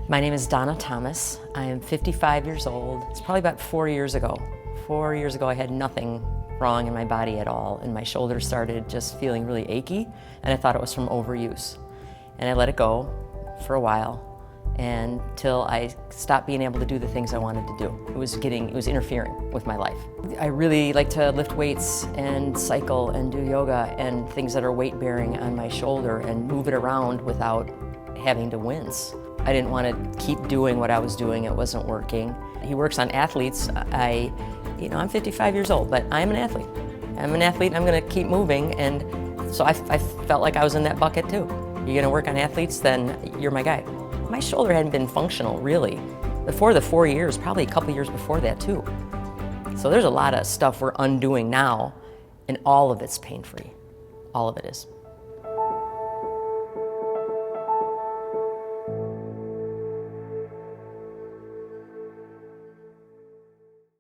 My name is Donna Thomas. I am 55 years old. It's probably about 4 years ago. 4 years ago I had nothing wrong in my body at all, and my shoulder started just feeling really achy, and I thought it was from overuse. And I let it go for a while until I stopped being able to do the things I wanted to do. It was interfering with my life. I really like to lift weights and cycle and do yoga and things that are weight bearing on my shoulder and move it around without having to wince. I didn't want to keep doing what I was doing. It wasn't working. He works on athletes. I'm 55 years old, but I'm an athlete. I'm an athlete and I'm going to keep moving, and so I felt like I was in that bucket too. You're going to work on athletes, then you're my guy. My shoulder hadn't been functional really before the 4 years, probably a couple years before that too. So there's a lot of stuff we're undoing now, and all of it's pain-free. All of it is.